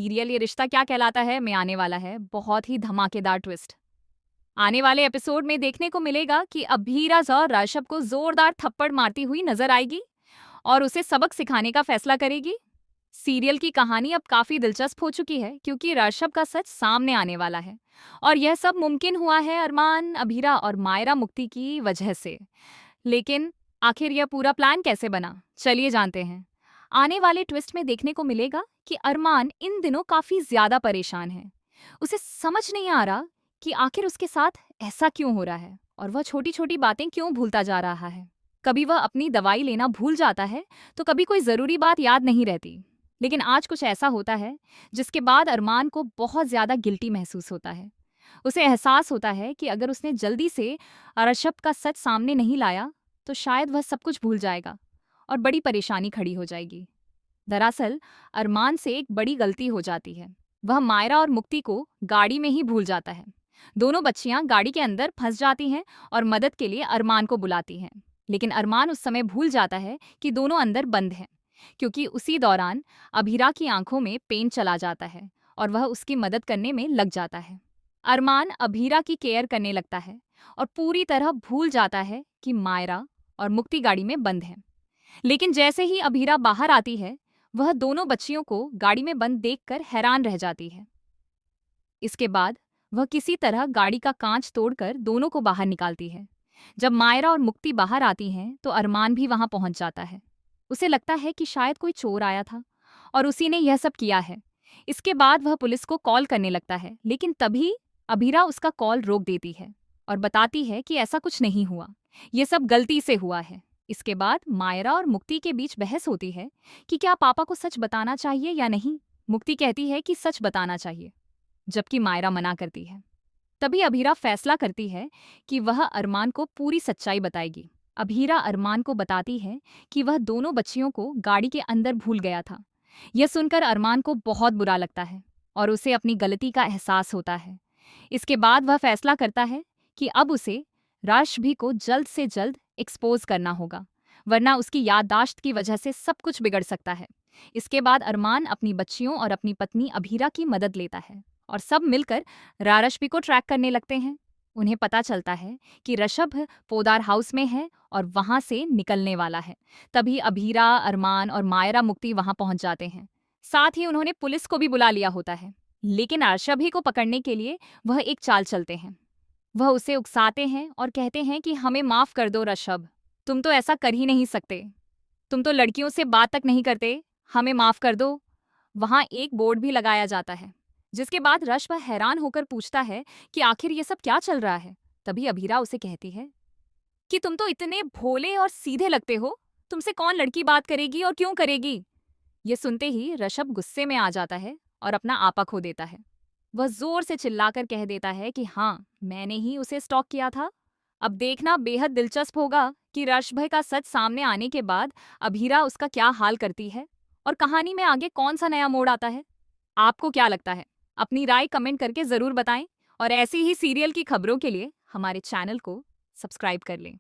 Serial ये रिश्ता क्या कहलाता है में आने वाला है बहुत ही धमाकेदार ट्विस्ट। आने वाले एपिसोड में देखने को मिलेगा कि अभीरा ऋषभ को जोरदार थप्पड़ मारती हुई नजर आएगी और उसे सबक सिखाने का फैसला करेगी। सीरियल की कहानी अब काफी दिलचस्प हो चुकी है क्योंकि ऋषभ का सच सामने आने वाला है और यह सब मुमकिन हुआ है अरमान, अभीरा और मायरा मुक्ति की वजह से। लेकिन आखिर यह पूरा प्लान कैसे बना, चलिए जानते हैं। आने वाले ट्विस्ट में देखने को मिलेगा कि अरमान इन दिनों काफी ज्यादा परेशान है। उसे समझ नहीं आ रहा कि आखिर उसके साथ ऐसा क्यों हो रहा है और वह छोटी छोटी बातें क्यों भूलता जा रहा है। कभी वह अपनी दवाई लेना भूल जाता है तो कभी कोई जरूरी बात याद नहीं रहती। लेकिन आज कुछ ऐसा होता है जिसके बाद अरमान को बहुत ज्यादा गिल्टी महसूस होता है। उसे एहसास होता है कि अगर उसने जल्दी से ऋषभ का सच सामने नहीं लाया तो शायद वह सब कुछ भूल जाएगा और बड़ी परेशानी खड़ी हो जाएगी। दरअसल अरमान से एक बड़ी गलती हो जाती है। वह मायरा और मुक्ति को गाड़ी में ही भूल जाता है। दोनों बच्चियां गाड़ी के अंदर फंस जाती हैं और मदद के लिए अरमान को बुलाती हैं। लेकिन अरमान उस समय भूल जाता है कि दोनों अंदर बंद हैं, क्योंकि उसी दौरान अभीरा की आंखों में पेन चला जाता है और वह उसकी मदद करने में लग जाता है। अरमान अभीरा की केयर करने लगता है और पूरी तरह भूल जाता है कि मायरा और मुक्ति गाड़ी में बंद है। लेकिन जैसे ही अभीरा बाहर आती है, वह दोनों बच्चियों को गाड़ी में बंद देखकर हैरान रह जाती है। इसके बाद वह किसी तरह गाड़ी का कांच तोड़कर दोनों को बाहर निकालती है। जब मायरा और मुक्ति बाहर आती हैं तो अरमान भी वहां पहुंच जाता है। उसे लगता है कि शायद कोई चोर आया था और उसी ने यह सब किया है। इसके बाद वह पुलिस को कॉल करने लगता है, लेकिन तभी अभीरा उसका कॉल रोक देती है और बताती है कि ऐसा कुछ नहीं हुआ, ये सब गलती से हुआ है। इसके बाद मायरा और मुक्ति के बीच बहस होती है कि क्या पापा को सच बताना चाहिए या नहीं। मुक्ति कहती है कि सच बताना चाहिए, जबकि मायरा मना करती है। तभी अभीरा फैसला करती है कि वह अरमान को पूरी सच्चाई बताएगी। अभीरा अरमान को बताती है कि वह दोनों बच्चियों को गाड़ी के अंदर भूल गया था। यह सुनकर अरमान को बहुत बुरा लगता है और उसे अपनी गलती का एहसास होता है। इसके बाद वह फैसला करता है कि अब उसे राशभी को जल्द से जल्द एक्सपोज करना होगा, वरना उसकी याददाश्त की वजह से सब कुछ बिगड़ सकता है। इसके बाद अरमान अपनी बच्चियों और अपनी पत्नी अभीरा की मदद लेता है और सब मिलकर राशभी को ट्रैक करने लगते हैं। उन्हें पता चलता है कि ऋषभ पोदार हाउस में है और वहां से निकलने वाला है। तभी अभीरा, अरमान और मायरा मुक्ति वहां पहुंच जाते हैं। साथ ही उन्होंने पुलिस को भी बुला लिया होता है। लेकिन ऋषभ को पकड़ने के लिए वह एक चाल चलते हैं। वह उसे उकसाते हैं और कहते हैं कि हमें माफ कर दो ऋषभ, तुम तो ऐसा कर ही नहीं सकते, तुम तो लड़कियों से बात तक नहीं करते, हमें माफ कर दो। वहां एक बोर्ड भी लगाया जाता है, जिसके बाद ऋषभ हैरान होकर पूछता है कि आखिर ये सब क्या चल रहा है। तभी अभीरा उसे कहती है कि तुम तो इतने भोले और सीधे लगते हो, तुमसे कौन लड़की बात करेगी और क्यों करेगी। ये सुनते ही ऋषभ गुस्से में आ जाता है और अपना आपा खो देता है। वह जोर से चिल्लाकर कह देता है कि हाँ, मैंने ही उसे स्टॉक किया था। अब देखना बेहद दिलचस्प होगा कि ऋषभ का सच सामने आने के बाद अभीरा उसका क्या हाल करती है और कहानी में आगे कौन सा नया मोड़ आता है। आपको क्या लगता है? अपनी राय कमेंट करके जरूर बताएं और ऐसी ही सीरियल की खबरों के लिए हमारे चैनल को सब्सक्राइब कर लें।